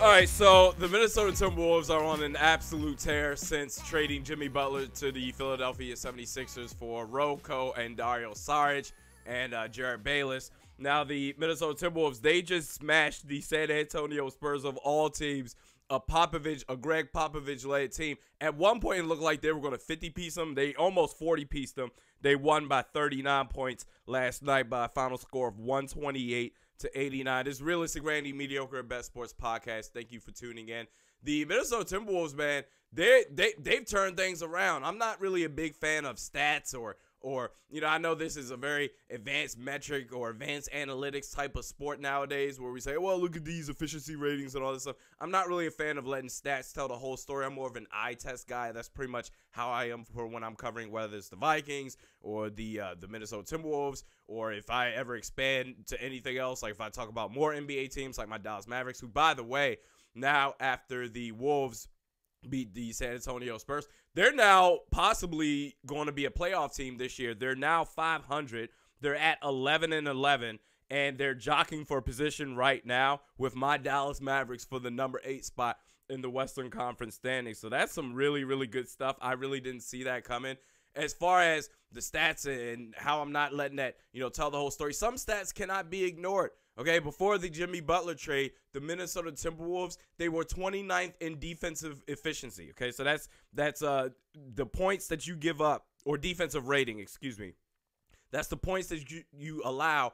All right, so the Minnesota Timberwolves are on an absolute tear since trading Jimmy Butler to the Philadelphia 76ers for Rocco and Dario Saric and Jarrett Bayless. Now, the Minnesota Timberwolves, they just smashed the San Antonio Spurs of all teams, a Greg Popovich-led team. At one point, it looked like they were going to 50-piece them. They almost 40-pieced them. They won by 39 points last night by a final score of 128-89. This is Realistic Randy, Mediokr, Best Sports Podcast. Thank you for tuning in. The Minnesota Timberwolves, man, they've turned things around. I'm not really a big fan of stats or I know this is a very advanced metric or advanced analytics type of sport nowadays where we say, well, look at these efficiency ratings and all this stuff. I'm not really a fan of letting stats tell the whole story. I'm more of an eye test guy. That's pretty much how I am for when I'm covering whether it's the Vikings or the Minnesota Timberwolves, or if I ever expand to anything else, like if I talk about more NBA teams like my Dallas Mavericks, who, by the way, now after the Wolves beat the San Antonio Spurs, they're now possibly going to be a playoff team this year. They're now 500. They're at 11-11, and they're jockeying for a position right now with my Dallas Mavericks for the number 8 spot in the Western Conference standings. So that's some really, really good stuff. I really didn't see that coming. As far as the stats and how I'm not letting that, tell the whole story, some stats cannot be ignored. Okay, before the Jimmy Butler trade, the Minnesota Timberwolves, they were 29th in defensive efficiency. Okay, so that's the points that you give up, or defensive rating, excuse me. That's the points that you allow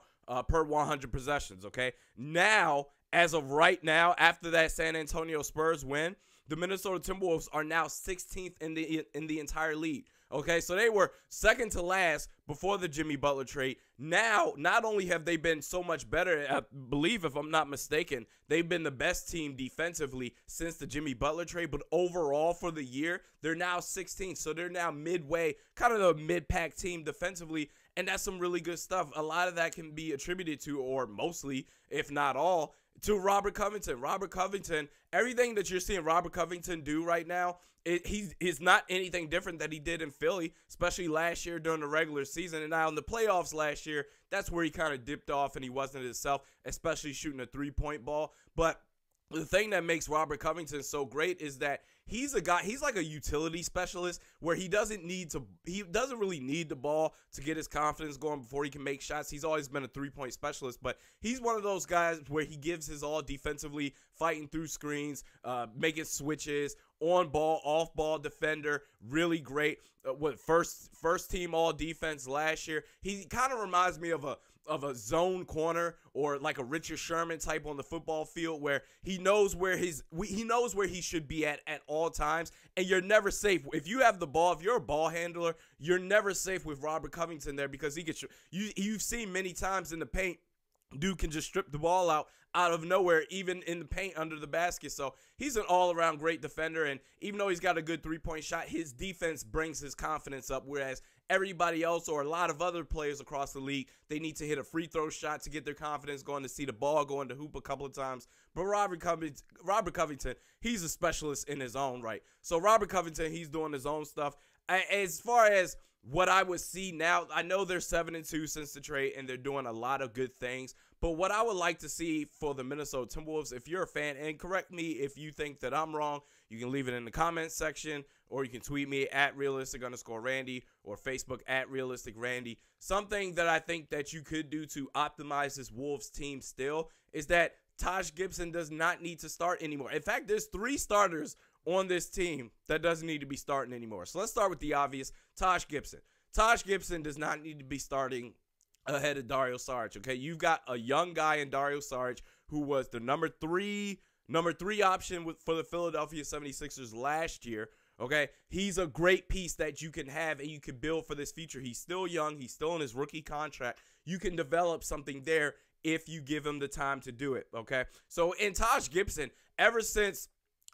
per 100 possessions. Okay, now, as of right now, after that San Antonio Spurs win, the Minnesota Timberwolves are now 16th in the entire league. Okay, so they were second to last before the Jimmy Butler trade. Now, not only have they been so much better, I believe, if I'm not mistaken, they've been the best team defensively since the Jimmy Butler trade, but overall for the year, they're now 16th. So they're now midway, kind of the mid-pack team defensively, and that's some really good stuff. A lot of that can be attributed to, or mostly, if not all, to Robert Covington. Robert Covington, everything that you're seeing Robert Covington do right now, he's not anything different that he did in Philly, especially last year during the regular season. And now in the playoffs last year, that's where he kind of dipped off and he wasn't himself, especially shooting a three-point ball. But the thing that makes Robert Covington so great is that he's like a utility specialist where he doesn't really need the ball to get his confidence going before he can make shots. He's always been a three-point specialist, but he's one of those guys where he gives his all defensively, fighting through screens, making switches, on ball, off ball defender, really great. With first team all defense last year. He kind of reminds me of a zone corner or like a Richard Sherman type on the football field, where he knows where he should be at all times, and you're never safe. If you have the ball, if you're a ball handler, you're never safe with Robert Covington there, because he gets you've seen many times in the paint, dude can just strip the ball out of nowhere, even in the paint under the basket. So he's an all-around great defender, and even though he's got a good three-point shot, his defense brings his confidence up, whereas everybody else, or a lot of other players across the league, they need to hit a free throw shot to get their confidence going, to see the ball go into hoop a couple of times. But Robert Covington, he's a specialist in his own right. So Robert Covington, he's doing his own stuff. As far as what I would see now, I know they're 7-2 since the trade, and they're doing a lot of good things. But what I would like to see for the Minnesota Timberwolves, if you're a fan, and correct me if you think that I'm wrong, you can leave it in the comments section, or you can tweet me at realistic_Randy, or Facebook at realisticrandy. Something that I think that you could do to optimize this Wolves team still is that Taj Gibson does not need to start anymore. In fact, there's 3 starters on this team that doesn't need to be starting anymore. So let's start with the obvious, Taj Gibson. Taj Gibson does not need to be starting ahead of Dario Saric. Okay, you've got a young guy in Dario Saric who was the number three option for the Philadelphia 76ers last year. Okay, he's a great piece that you can have and you can build for this future. He's still young. He's still in his rookie contract. You can develop something there if you give him the time to do it. Okay, so in Taj Gibson, ever since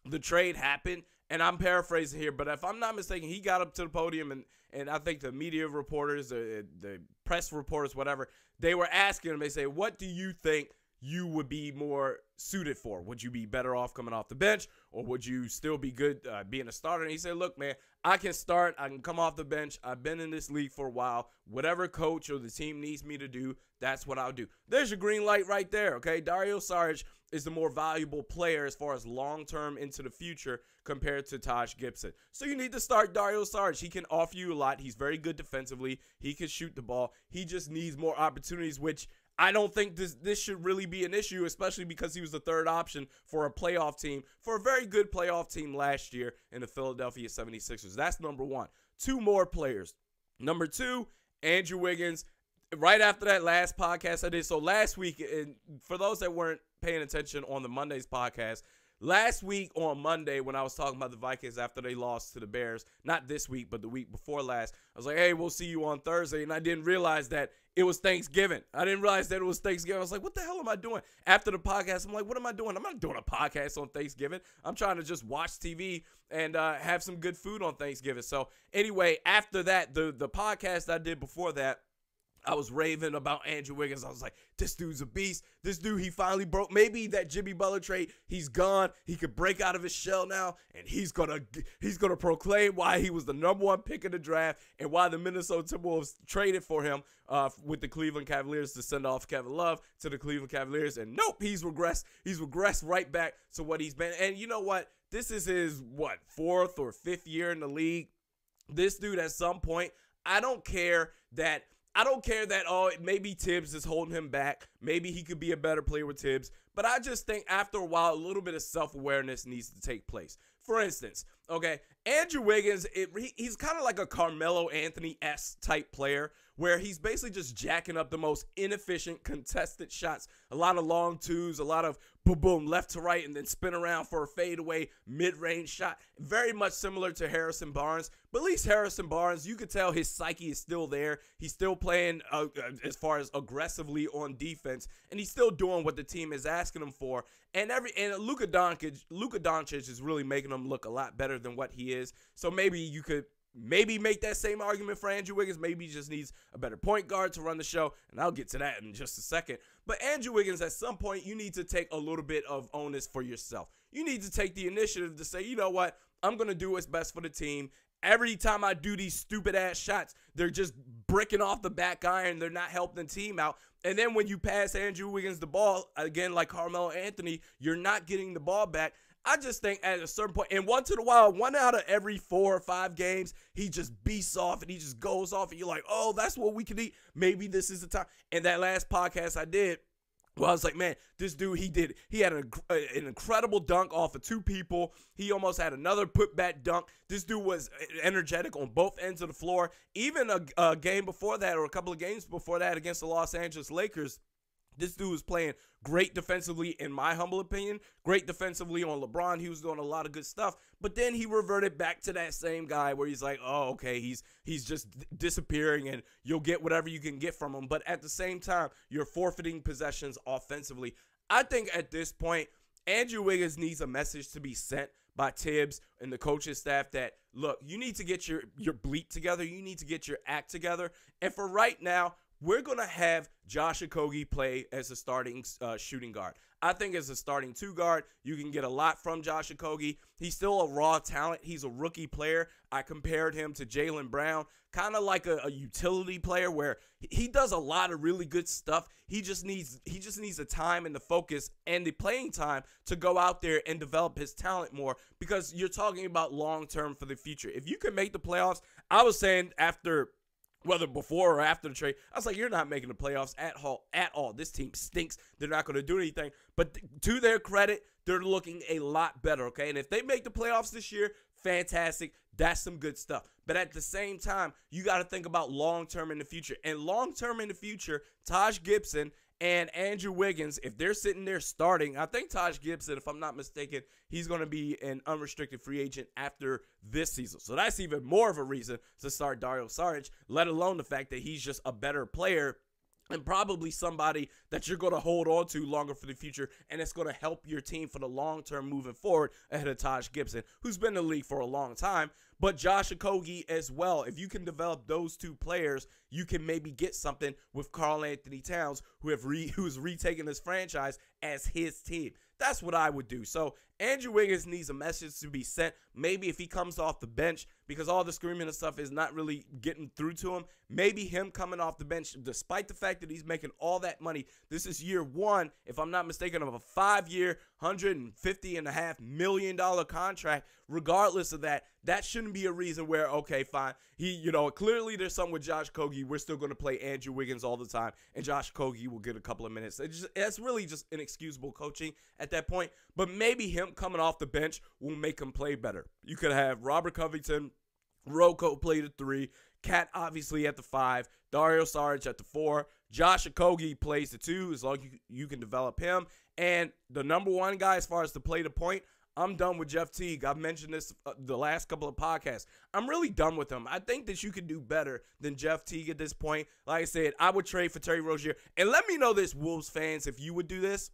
the trade happened, and I'm paraphrasing here, but if I'm not mistaken, he got up to the podium, and I think the media reporters, the press reporters, whatever, they were asking him, they say, what do you think you would be more suited for? Would you be better off coming off the bench, or would you still be good being a starter? And he said, look, man, I can start. I can come off the bench. I've been in this league for a while. Whatever coach or the team needs me to do, that's what I'll do. There's your green light right there, okay? Dario Saric is the more valuable player as far as long-term into the future compared to Taj Gibson. So you need to start Dario Saric. He can offer you a lot. He's very good defensively. He can shoot the ball. He just needs more opportunities, which I don't think this should really be an issue, especially because he was the third option for a playoff team, for a very good playoff team last year in the Philadelphia 76ers. That's number one. Two more players. Number two, Andrew Wiggins. Right after that last podcast I did, so last week, and for those that weren't paying attention on the Monday's podcast, last week on Monday when I was talking about the Vikings after they lost to the Bears, not this week, but the week before last, I was like, hey, we'll see you on Thursday, and I didn't realize that it was Thanksgiving. I didn't realize that it was Thanksgiving. I was like, what the hell am I doing? After the podcast, I'm like, what am I doing? I'm not doing a podcast on Thanksgiving. I'm trying to just watch TV and have some good food on Thanksgiving. So anyway, after that, the podcast I did before that, I was raving about Andrew Wiggins. I was like, this dude's a beast. This dude, he finally broke. Maybe that Jimmy Butler trade, he's gone. He could break out of his shell now, and he's gonna proclaim why he was the number one pick in the draft and why the Minnesota Timberwolves traded for him with the Cleveland Cavaliers to send off Kevin Love to the Cleveland Cavaliers. And nope, he's regressed. He's regressed right back to what he's been. And you know what? This is his, fourth or fifth year in the league. This dude, at some point, I don't care that, oh, maybe Tibbs is holding him back. Maybe he could be a better player with Tibbs. But I just think after a while, a little bit of self-awareness needs to take place. For instance, okay, Andrew Wiggins, he's kind of like a Carmelo Anthony-esque type player where he's basically just jacking up the most inefficient contested shots. A lot of long twos, a lot of boom, boom, left to right, and then spin around for a fadeaway mid-range shot. Very much similar to Harrison Barnes. But at least Harrison Barnes, you could tell his psyche is still there. He's still playing as far as aggressively on defense, and he's still doing what the team is asking him for. And Luka Doncic is really making him look a lot better than what he is. So maybe you could make that same argument for Andrew Wiggins. Maybe he just needs a better point guard to run the show, and I'll get to that in just a second. But Andrew Wiggins, at some point, you need to take a little bit of onus for yourself. You need to take the initiative to say, you know what, I'm going to do what's best for the team. Every time I do these stupid-ass shots, they're just bricking off the back iron. They're not helping the team out. And then when you pass Andrew Wiggins the ball, again, like Carmelo Anthony, you're not getting the ball back. I just think at a certain point, and once in a while, 1 out of every 4 or 5 games, he just beasts off and he just goes off, and you're like, oh, that's what we can eat. Maybe this is the time. And that last podcast I did, well, I was like, man, this dude, he had an incredible dunk off of 2 people. He almost had another putback dunk. This dude was energetic on both ends of the floor. Even a game before that, or a couple of games before that against the Los Angeles Lakers, this dude was playing great defensively, in my humble opinion. Great defensively on LeBron. He was doing a lot of good stuff. But then he reverted back to that same guy where he's like, oh, okay, he's just disappearing, and you'll get whatever you can get from him. But at the same time, you're forfeiting possessions offensively. I think at this point, Andrew Wiggins needs a message to be sent by Tibbs and the coaching staff that, look, you need to get your bleep together. You need to get your act together. And for right now, we're going to have Josh Okogie play as a starting shooting guard. I think as a starting 2 guard, you can get a lot from Josh Okogie. He's still a raw talent. He's a rookie player. I compared him to Jaylen Brown, kind of like a utility player where he does a lot of really good stuff. He just needs the time and the focus and the playing time to go out there and develop his talent more, because you're talking about long-term for the future. If you can make the playoffs, I was saying after, whether before or after the trade, I was like, you're not making the playoffs at all. This team stinks. They're not going to do anything. But to their credit, they're looking a lot better, okay? And if they make the playoffs this year, fantastic. That's some good stuff. But at the same time, you got to think about long-term in the future. And long-term in the future, Taj Gibson and Andrew Wiggins, if they're sitting there starting, I think Taj Gibson, if I'm not mistaken, he's going to be an unrestricted free agent after this season. So that's even more of a reason to start Dario Saric, let alone the fact that he's just a better player and probably somebody that you're going to hold on to longer for the future, and it's going to help your team for the long term moving forward ahead of Taj Gibson, who's been in the league for a long time. but Josh Okogie as well. If you can develop those two players, you can maybe get something with Karl Anthony Towns, who's retaken this franchise as his team. That's what I would do. So Andrew Wiggins needs a message to be sent. Maybe if he comes off the bench, because all the screaming and stuff is not really getting through to him, maybe him coming off the bench, despite the fact that he's making all that money. This is year one, if I'm not mistaken, of a 5-year, $150.5 million contract. Regardless of that, that shouldn't be a reason where, okay, fine. Clearly there's something with Josh Okogie. We're still going to play Andrew Wiggins all the time, and Josh Okogie will get a couple of minutes. It's really just inexcusable coaching at that point. But maybe him coming off the bench will make him play better. You could have Robert Covington, Rocco play the 3, Cat obviously at the 5, Dario Saric at the 4, Josh Okogie plays the 2 as long as you can develop him. And the number one guy as far as to play the point, I'm done with Jeff Teague. I've mentioned this the last couple of podcasts. I'm really done with him. I think that you can do better than Jeff Teague at this point. Like I said, I would trade for Terry Rozier. And let me know this, Wolves fans, if you would do this.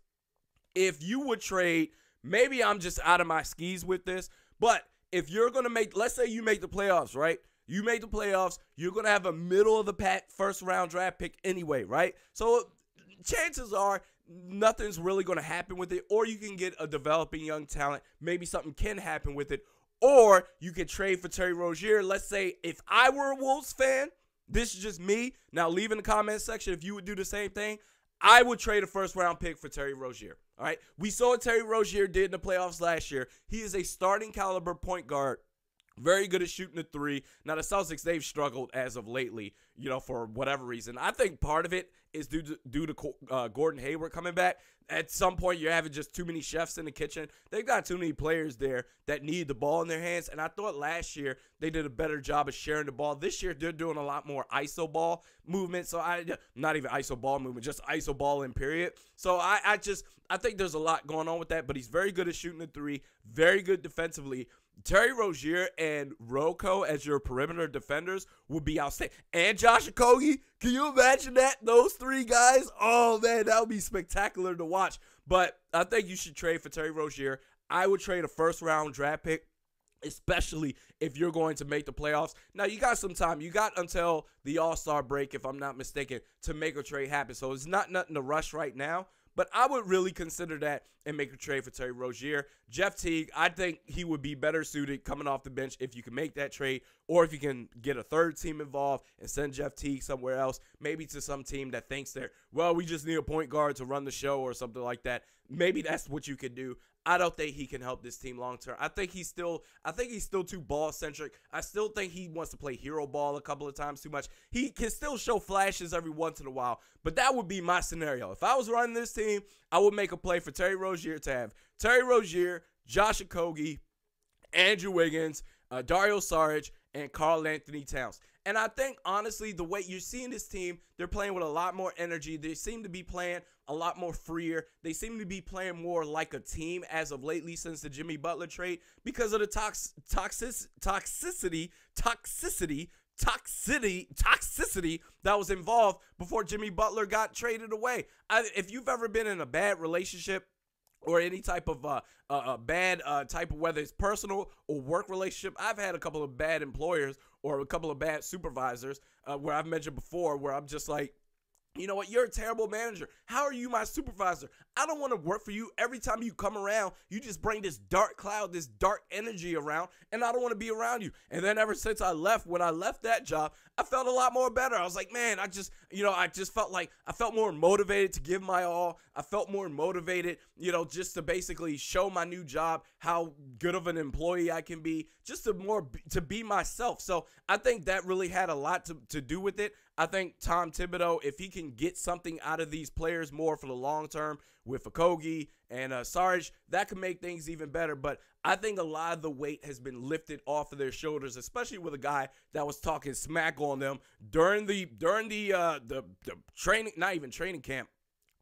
If you would trade, maybe I'm just out of my skis with this, but if you're going to make, let's say you make the playoffs, right? You make the playoffs, you're going to have a middle-of-the-pack first-round draft pick anyway, right? So chances are nothing's really going to happen with it, or you can get a developing young talent. Maybe something can happen with it, or you can trade for Terry Rozier. Let's say if I were a Wolves fan, this is just me. Now leave in the comment section if you would do the same thing. I would trade a first-round pick for Terry Rozier. All right, we saw what Terry Rozier did in the playoffs last year. He is a starting caliber point guard, very good at shooting the 3. Now the Celtics, they've struggled as of lately, for whatever reason. I think part of it is due to Gordon Hayward coming back. At some point, you're having just too many chefs in the kitchen. They've got too many players there that need the ball in their hands. And I thought last year they did a better job of sharing the ball. This year, they're doing a lot more ISO ball movement. So not even ISO ball movement, just ISO ball in period. So I think there's a lot going on with that. But he's very good at shooting the 3, very good defensively. Terry Rozier and Rocco as your perimeter defenders would be outstanding. And Josh Okogie, can you imagine that? Those 3 guys? Oh, man, that would be spectacular to watch. But I think you should trade for Terry Rozier. I would trade a first-round draft pick, especially if you're going to make the playoffs. Now, you got some time. You got until the All-Star break, if I'm not mistaken, to make a trade happen. So it's not nothing to rush right now. But I would really consider that and make a trade for Terry Rozier. Jeff Teague, I think he would be better suited coming off the bench if you can make that trade, or if you can get a third team involved and send Jeff Teague somewhere else, maybe to some team that thinks we just need a point guard to run the show or something like that. Maybe that's what you could do. I don't think he can help this team long term. I think he's still too ball centric. I still think he wants to play hero ball a couple of times too much. He can still show flashes every once in a while, but that would be my scenario. If I was running this team, I would make a play for Terry Rozier to have Terry Rozier, Josh Okogie, Andrew Wiggins, Dario Saric, and Karl Anthony Towns. And I think, honestly, the way you're seeing this team, they're playing with a lot more energy. They seem to be playing a lot more freer. They seem to be playing more like a team as of lately since the Jimmy Butler trade because of the toxicity that was involved before Jimmy Butler got traded away. If you've ever been in a bad relationship or any type of bad type of, whether it's personal or work relationship, I've had a couple of bad employers or a couple of bad supervisors where I've mentioned before where I'm just like, you know what? You're a terrible manager. How are you my supervisor? I don't want to work for you. Every time you come around, you just bring this dark cloud, this dark energy around, and I don't want to be around you. And then ever since when I left that job, I felt a lot more better. I was like, man, I just felt like I felt more motivated to give my all. I felt more motivated, just to basically show my new job how good of an employee I can be, just to be myself. So I think that really had a lot to do with it. I think Tom Thibodeau, if he can get something out of these players more for the long term with Okogie and Saric, that could make things even better. But I think a lot of the weight has been lifted off of their shoulders, especially with a guy that was talking smack on them during the training, not even training camp,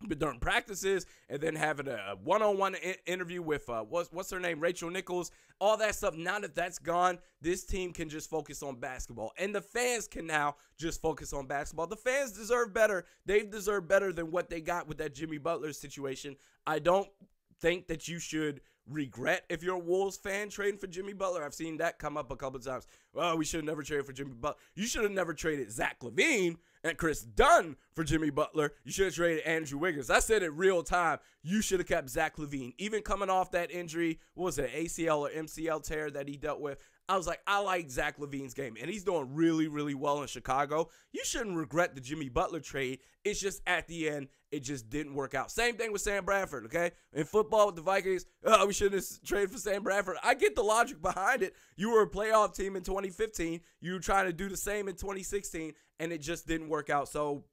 but during practices, and then having a one-on-one interview with what's her name, Rachel Nichols, all that stuff. Now that that's gone, this team can just focus on basketball, and the fans can now just focus on basketball. The fans deserve better. They deserve better than what they got with that Jimmy Butler situation. I don't think that you should regret if you're a Wolves fan trading for Jimmy Butler. I've seen that come up a couple of times. Well, we should have never traded for Jimmy Butler. You should have never traded Zach LaVine and Chris Dunn for Jimmy Butler. You should have traded Andrew Wiggins. I said it real time. You should have kept Zach LaVine. Even coming off that injury, what was it, ACL or MCL tear that he dealt with, I was like, I like Zach LaVine's game, and he's doing really, really well in Chicago. You shouldn't regret the Jimmy Butler trade. It's just at the end, it just didn't work out. Same thing with Sam Bradford, okay? In football with the Vikings, we shouldn't have traded for Sam Bradford. I get the logic behind it. You were a playoff team in 2015. You were trying to do the same in 2016, and it just didn't work out. So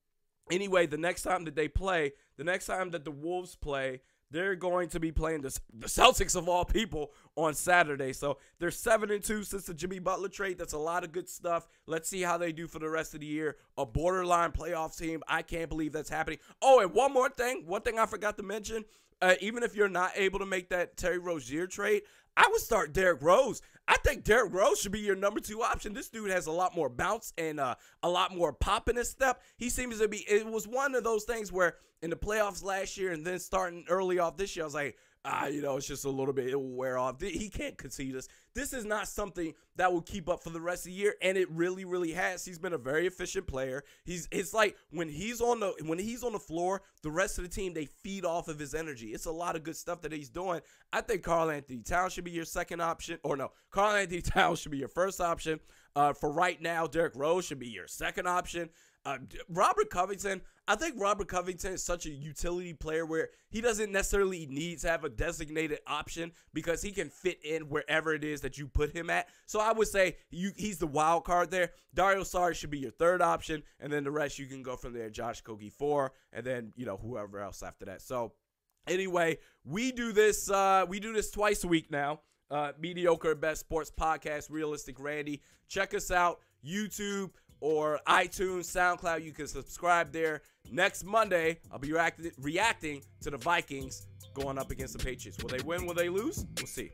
anyway, the next time that they play, the next time that the Wolves play, they're going to be playing the Celtics of all people on Saturday. So they're 7-2 since the Jimmy Butler trade. That's a lot of good stuff. Let's see how they do for the rest of the year. A borderline playoff team. I can't believe that's happening. Oh, and one more thing. One thing I forgot to mention. Even if you're not able to make that Terry Rozier trade, I would start Derrick Rose. I think Derrick Rose should be your number 2 option. This dude has a lot more bounce and a lot more pop in his step. He seems to be, it was one of those things where in the playoffs last year and then starting early off this year, I was like, it's just a little bit, it will wear off. He can't concede us. This is not something that will keep up for the rest of the year, and it really, really has. He's been a very efficient player. It's like when he's on the floor, the rest of the team, they feed off of his energy. It's a lot of good stuff that he's doing. I think Karl-Anthony Towns should be your second option, or no, Karl-Anthony Towns should be your first option. For right now, Derrick Rose should be your second option. Robert Covington, I think Robert Covington is such a utility player where he doesn't necessarily need to have a designated option because he can fit in wherever it is that you put him at. So I would say he's the wild card there. Dario Saric should be your third option, and then the rest you can go from there. Josh Okogie 4, and then whoever else after that. So anyway, we do this twice a week now. Mediokr Best Sports Podcast, Realistic Randy. Check us out, YouTube or iTunes, SoundCloud. You can subscribe there. Next Monday, I'll be reacting to the Vikings going up against the Patriots. Will they win? Will they lose? We'll see.